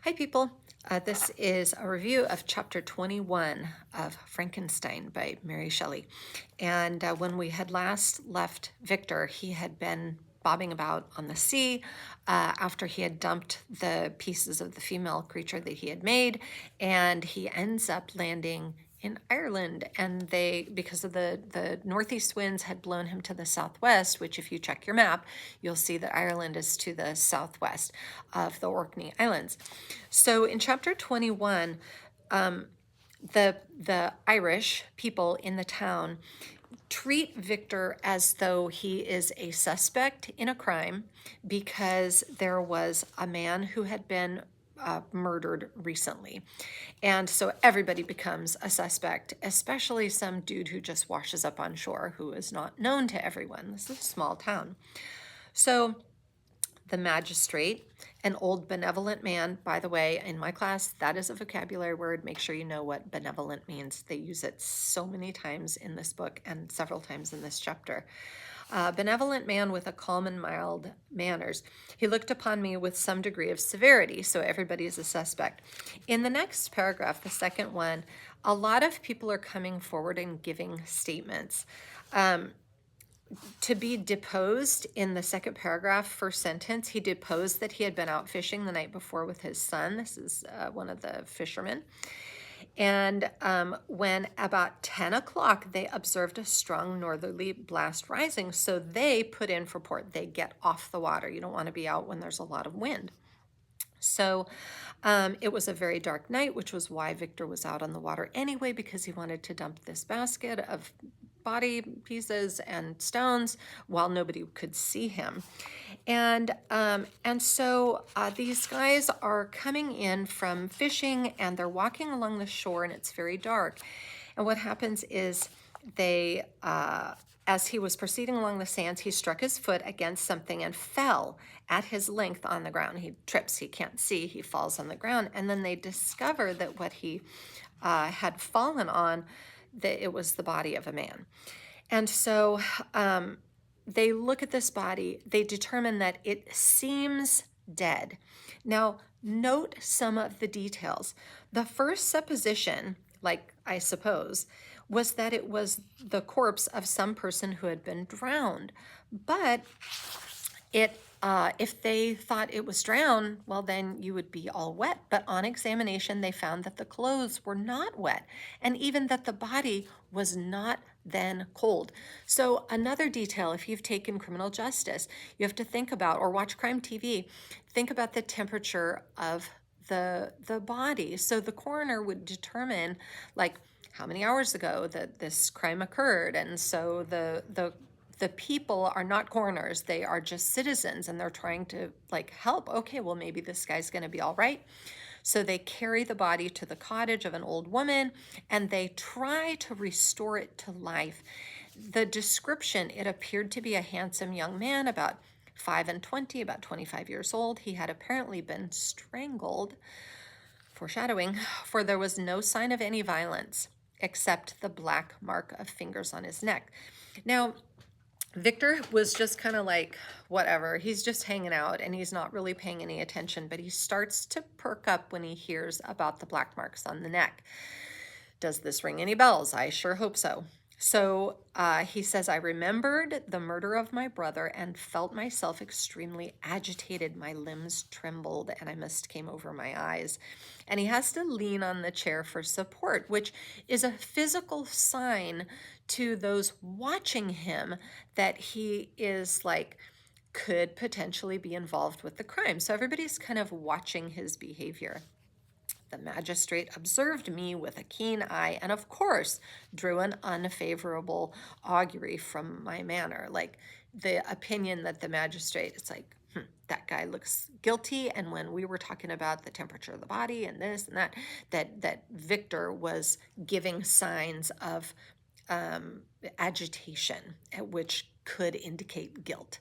Hi, people. This is a review of chapter 21 of Frankenstein by Mary Shelley. And when we had last left Victor, he had been bobbing about on the sea after he had dumped the pieces of the female creature that he had made. And he ends up landing in Ireland, and because of the northeast winds had blown him to the southwest, which if you check your map, you'll see that Ireland is to the southwest of the Orkney Islands. So in chapter 21, the Irish people in the town treat Victor as though he is a suspect in a crime because there was a man who had been murdered recently. And so everybody becomes a suspect, especially some dude who just washes up on shore who is not known to everyone. This is a small town. So the magistrate, an old benevolent man, by the way, in my class, that is a vocabulary word. Make sure you know what benevolent means. They use it so many times in this book and several times in this chapter. Benevolent man with a calm and mild manners. He looked upon me with some degree of severity, so everybody is a suspect. In the next paragraph, the second one, a lot of people are coming forward and giving statements. To be deposed in the second paragraph, first sentence, he deposed that he had been out fishing the night before with his son. This is one of the fishermen. And when about 10 o'clock, they observed a strong northerly blast rising. So they put in for port. They get off the water. You don't want to be out when there's a lot of wind. So it was a very dark night, which was why Victor was out on the water anyway, because he wanted to dump this basket of body pieces and stones while nobody could see him. And so these guys are coming in from fishing, and they're walking along the shore, and it's very dark. And what happens is they, as he was proceeding along the sands, he struck his foot against something and fell at his length on the ground. He trips, he can't see, he falls on the ground. And then they discover that what he had fallen on, that it was the body of a man. And so they look at this body, they determine that it seems dead. Now, note some of the details. The first supposition, like I suppose, was that it was the corpse of some person who had been drowned. But if they thought it was drowned, well, then you would be all wet. But on examination, they found that the clothes were not wet, and even that the body was not then cold. So another detail, if you've taken criminal justice, you have to think about, or watch crime TV, think about the temperature of the body. So the coroner would determine, like, how many hours ago that this crime occurred. And so the people are not coroners, they are just citizens, and they're trying to like help. Okay, well, maybe this guy's going to be all right. So they carry the body to the cottage of an old woman, and they try to restore it to life. The description, it appeared to be a handsome young man, about 5 and 20, about 25 years old. He had apparently been strangled, foreshadowing, for there was no sign of any violence except the black mark of fingers on his neck. Now, Victor was just kind of like, whatever, he's just hanging out and he's not really paying any attention, but he starts to perk up when he hears about the black marks on the neck. Does this ring any bells? I sure hope so. So he says, I remembered the murder of my brother and felt myself extremely agitated. My limbs trembled and a mist came over my eyes. And he has to lean on the chair for support, which is a physical sign to those watching him that he is like, could potentially be involved with the crime. So everybody's kind of watching his behavior. The magistrate observed me with a keen eye and, of course, drew an unfavorable augury from my manner. Like the opinion that the magistrate, it's like, that guy looks guilty. And when we were talking about the temperature of the body and this and that Victor was giving signs of agitation, which could indicate guilt.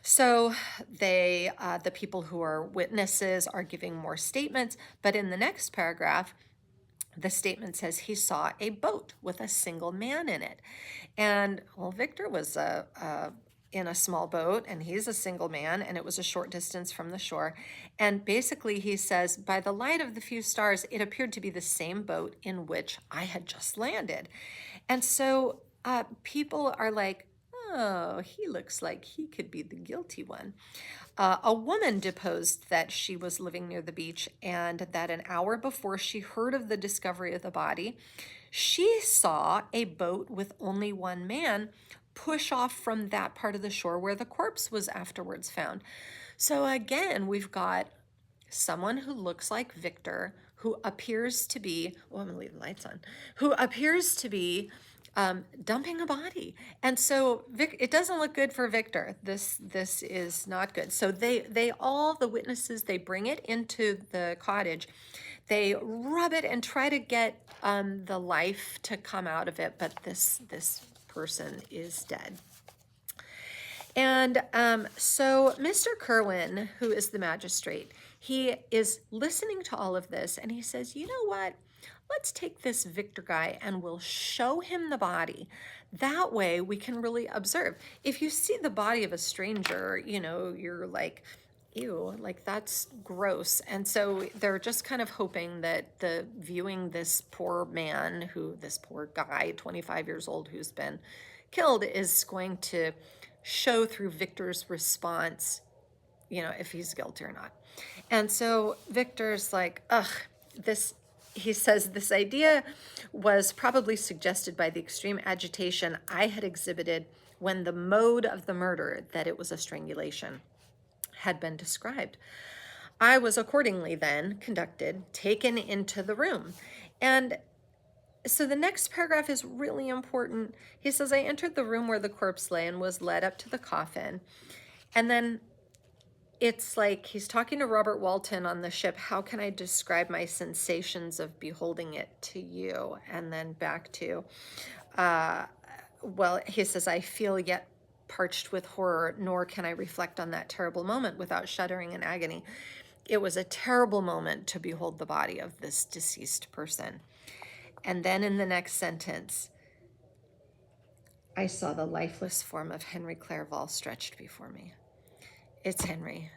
So the people who are witnesses are giving more statements, but in the next paragraph, the statement says he saw a boat with a single man in it. And well, Victor was in a small boat, and he's a single man, and it was a short distance from the shore. And basically, he says, by the light of the few stars, it appeared to be the same boat in which I had just landed. And so people are like, oh, he looks like he could be the guilty one. A woman deposed that she was living near the beach and that an hour before she heard of the discovery of the body, she saw a boat with only one man push off from that part of the shore where the corpse was afterwards found. So again, we've got someone who looks like Victor, who appears to be, oh, I'm gonna leave the lights on, who appears to be dumping a body. And so it doesn't look good for Victor. This is not good. So they all, the witnesses, they bring it into the cottage. They rub it and try to get the life to come out of it, but this person is dead. And so Mr. Kerwin, who is the magistrate, he is listening to all of this, and he says, you know what? Let's take this Victor guy and we'll show him the body. That way we can really observe. If you see the body of a stranger, you know, you're like, ew, like that's gross. And so they're just kind of hoping that the viewing this poor man, this poor guy, 25 years old, who's been killed, is going to show through Victor's response, you know, if he's guilty or not. And so Victor's like, ugh, he says, this idea was probably suggested by the extreme agitation I had exhibited when the mode of the murder, that it was a strangulation, had been described. I was accordingly then taken into the room. And so the next paragraph is really important. He says, I entered the room where the corpse lay and was led up to the coffin. And then it's like he's talking to Robert Walton on the ship. How can I describe my sensations of beholding it to you? And then back to, well, he says, I feel yet parched with horror, nor can I reflect on that terrible moment without shuddering in agony. It was a terrible moment to behold the body of this deceased person. And then in the next sentence, I saw the lifeless form of Henry Clerval stretched before me. It's Henry.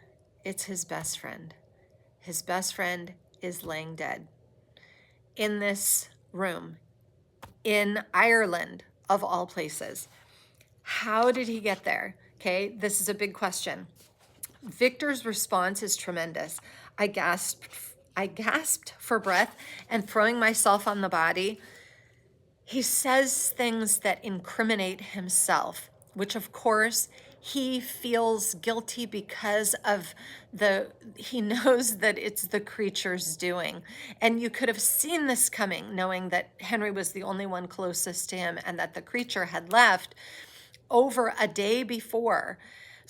It's his best friend. His best friend is laying dead in this room in Ireland, of all places. How did he get there? Okay, this is a big question. Victor's response is tremendous. I gasped for breath, and throwing myself on the body, he says things that incriminate himself, which of course he feels guilty because of he knows that it's the creature's doing. And you could have seen this coming, knowing that Henry was the only one closest to him and that the creature had left over a day before.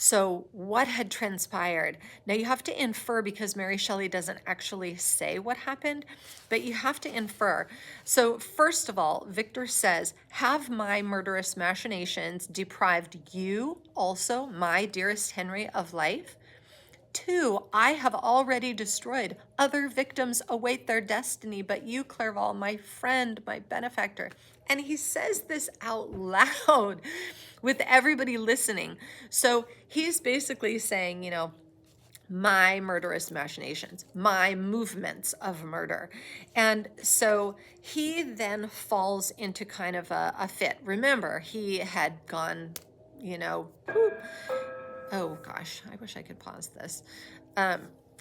So what had transpired? Now you have to infer, because Mary Shelley doesn't actually say what happened, but you have to infer. So first of all, Victor says, have my murderous machinations deprived you also, my dearest Henry, of life? 2, I have already destroyed. Other victims await their destiny, but you, Clerval, my friend, my benefactor. And he says this out loud with everybody listening. So he's basically saying, you know, my murderous machinations, my movements of murder. And so he then falls into kind of a fit. Remember, he had gone, you know, oh gosh, I wish I could pause this.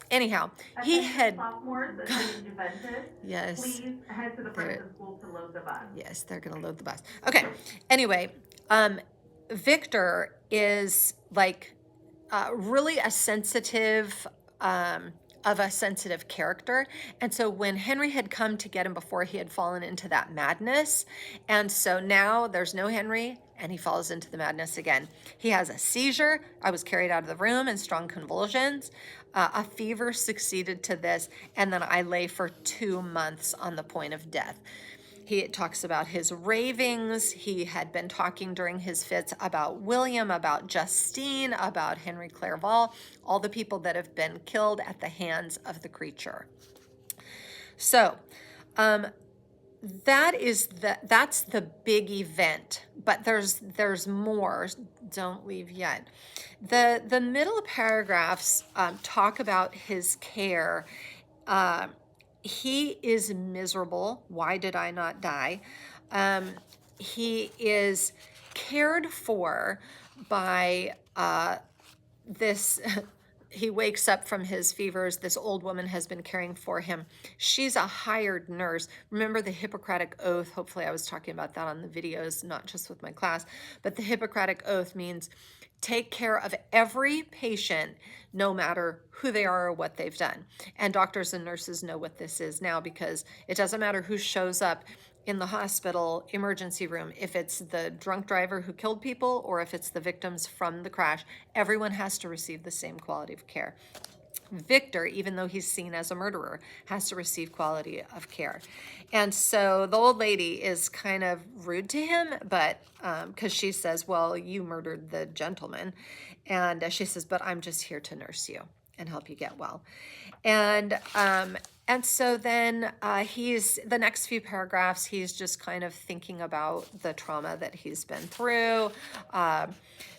Anyhow, he had. Sophomores attending Juventus, Yes. please head to the front of the school to load the bus. Yes, they're going to load the bus. Okay. Anyway, Victor is like really a sensitive, of a sensitive character. And so when Henry had come to get him before, he had fallen into that madness. And so now there's no Henry, and he falls into the madness again. He has a seizure. I was carried out of the room in strong convulsions. A fever succeeded to this, and then I lay for 2 months on the point of death. He talks about his ravings. He had been talking during his fits about William, about Justine, about Henry Clerval, all the people that have been killed at the hands of the creature. So, That's the big event, but there's more. Don't leave yet. The middle paragraphs talk about his care. Um, he is miserable. Why did I not die? Um, he is cared for by this. He wakes up from his fevers. This old woman has been caring for him. She's a hired nurse. Remember the Hippocratic Oath? Hopefully, I was talking about that on the videos, not just with my class. But the Hippocratic Oath means take care of every patient, no matter who they are or what they've done. And doctors and nurses know what this is now, because it doesn't matter who shows up in the hospital emergency room, if it's the drunk driver who killed people or if it's the victims from the crash, everyone has to receive the same quality of care. Victor, even though he's seen as a murderer, has to receive quality of care. And so the old lady is kind of rude to him, but because she says, well, you murdered the gentleman. And she says, but I'm just here to nurse you and help you get well. And so then he's, the next few paragraphs, he's just kind of thinking about the trauma that he's been through.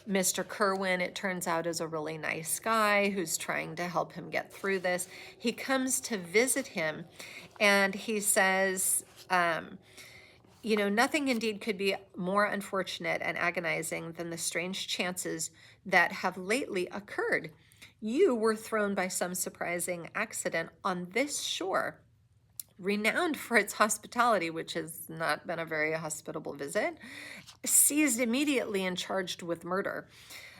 Mr. Kerwin, it turns out, is a really nice guy who's trying to help him get through this. He comes to visit him and he says, you know, nothing indeed could be more unfortunate and agonizing than the strange chances that have lately occurred. You were thrown by some surprising accident on this shore, renowned for its hospitality, which has not been a very hospitable visit, seized immediately and charged with murder.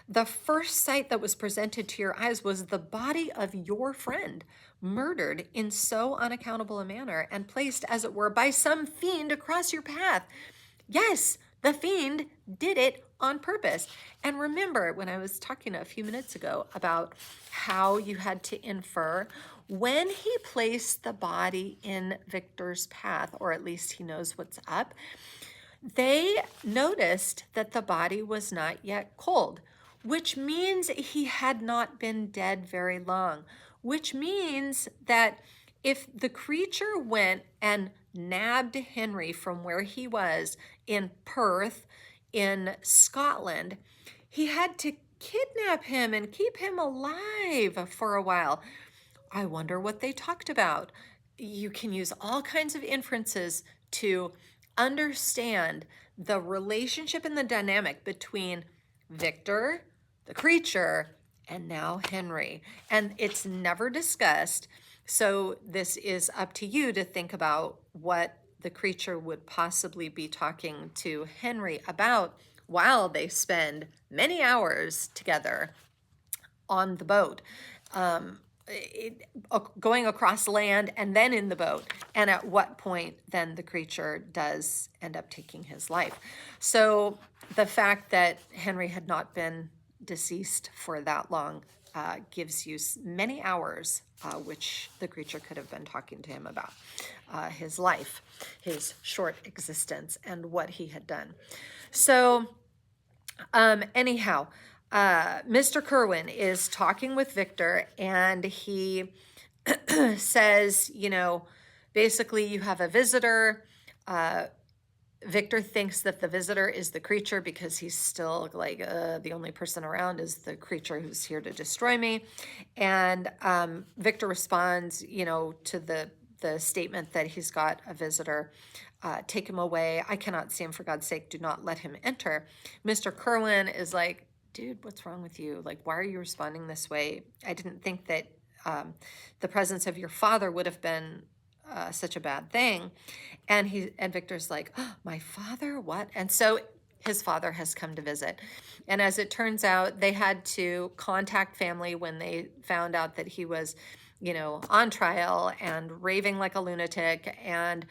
The first sight that was presented to your eyes was the body of your friend, murdered in so unaccountable a manner and placed, as it were, by some fiend across your path. Yes, the fiend did it on purpose. And remember when I was talking a few minutes ago about how you had to infer, when he placed the body in Victor's path, or at least he knows what's up, they noticed that the body was not yet cold, which means he had not been dead very long, which means that if the creature went and nabbed Henry from where he was in Perth in Scotland, he had to kidnap him and keep him alive for a while. I wonder what they talked about. You can use all kinds of inferences to understand the relationship and the dynamic between Victor, the creature, and now Henry. And it's never discussed. So this is up to you to think about what the creature would possibly be talking to Henry about while they spend many hours together on the boat, going across land and then in the boat, and at what point then the creature does end up taking his life. So the fact that Henry had not been deceased for that long gives you many hours which the creature could have been talking to him about his life, his short existence, and what he had done. So anyhow, Mr. Kerwin is talking with Victor, and he says, you know, basically you have a visitor. Victor thinks that the visitor is the creature because he's still like, the only person around is the creature who's here to destroy me. And Victor responds, you know, to the statement that he's got a visitor. Take him away. I cannot see him, for God's sake, do not let him enter. Mr. Kerwin is like, dude, what's wrong with you? Like, why are you responding this way? I didn't think that the presence of your father would have been such a bad thing. And Victor's like, oh, my father, what? And so his father has come to visit. And as it turns out, they had to contact family when they found out that he was, you know, on trial and raving like a lunatic. And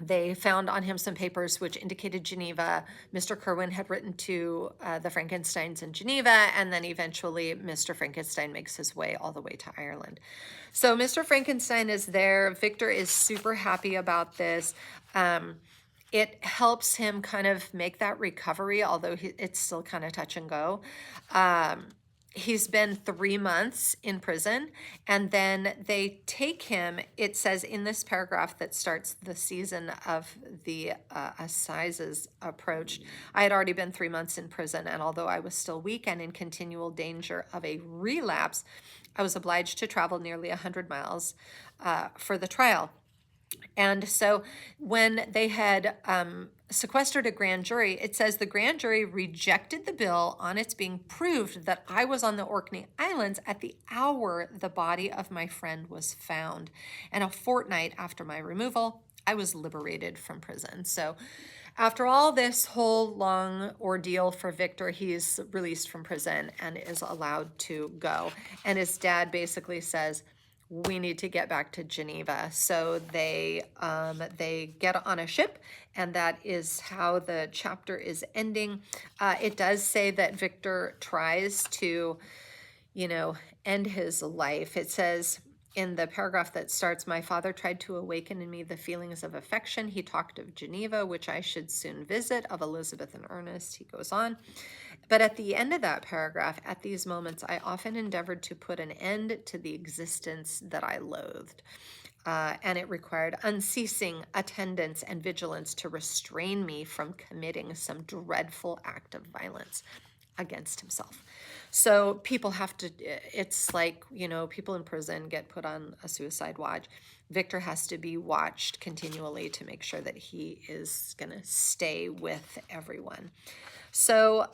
they found on him some papers which indicated Geneva. Mr. Kerwin had written to the Frankensteins in Geneva, and then eventually Mr. Frankenstein makes his way all the way to Ireland. So Mr. Frankenstein is there. Victor is super happy about this. It helps him kind of make that recovery, although it's still kind of touch and go. he's been 3 months in prison, and then they take him. It says in this paragraph that starts the season of the assizes approached, I had already been 3 months in prison, and although I was still weak and in continual danger of a relapse, I was obliged to travel nearly 100 miles for the trial. And so when they had sequestered a grand jury, it says the grand jury rejected the bill on its being proved that I was on the Orkney Islands at the hour the body of my friend was found. And a fortnight after my removal, I was liberated from prison. So after all this whole long ordeal for Victor, he's released from prison and is allowed to go. And his dad basically says, we need to get back to Geneva. So they get on a ship, and that is how the chapter is ending. It does say that Victor tries to, end his life. It says in the paragraph that starts, my father tried to awaken in me the feelings of affection. He talked of Geneva, which I should soon visit, of Elizabeth and Ernest. He goes on. But at the end of that paragraph, at these moments, I often endeavored to put an end to the existence that I loathed. And it required unceasing attendance and vigilance to restrain me from committing some dreadful act of violence against himself. So people have to, it's like, people in prison get put on a suicide watch. Victor has to be watched continually to make sure that he is going to stay with everyone. So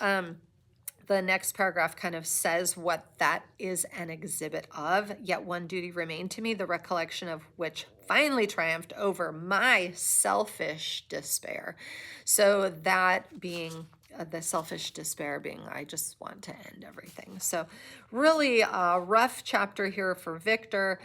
the next paragraph kind of says what that is an exhibit of. Yet one duty remained to me, the recollection of which finally triumphed over my selfish despair. So that being the selfish despair being, I just want to end everything. So really a rough chapter here for Victor.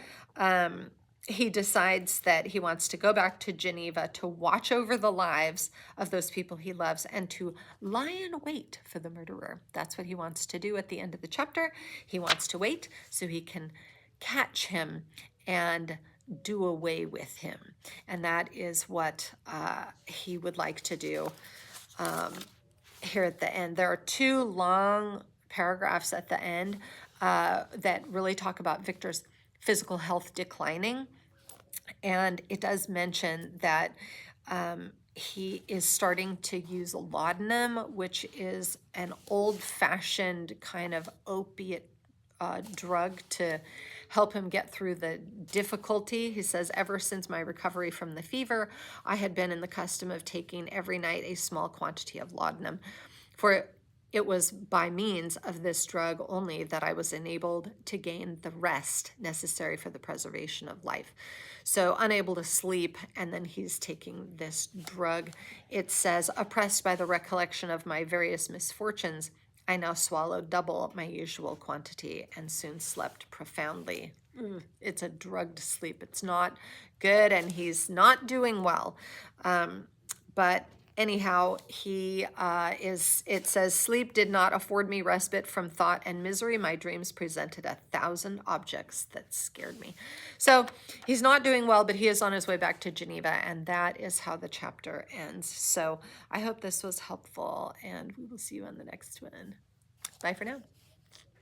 He decides that he wants to go back to Geneva to watch over the lives of those people he loves and to lie in wait for the murderer. That's what he wants to do at the end of the chapter. He wants to wait so he can catch him and do away with him. And that is what he would like to do here at the end. There are 2 long paragraphs at the end that really talk about Victor's physical health declining. And it does mention that he is starting to use laudanum, which is an old-fashioned kind of opiate drug to help him get through the difficulty. He says, ever since my recovery from the fever, I had been in the custom of taking every night a small quantity of laudanum. For it was by means of this drug only that I was enabled to gain the rest necessary for the preservation of life. So unable to sleep, and then he's taking this drug. It says, oppressed by the recollection of my various misfortunes, I now swallowed double my usual quantity and soon slept profoundly. It's a drugged sleep. It's not good, and he's not doing well. But anyhow, it says, sleep did not afford me respite from thought and misery. My dreams presented 1,000 objects that scared me. So he's not doing well, but he is on his way back to Geneva, and that is how the chapter ends. So I hope this was helpful, and we will see you on the next one. Bye for now.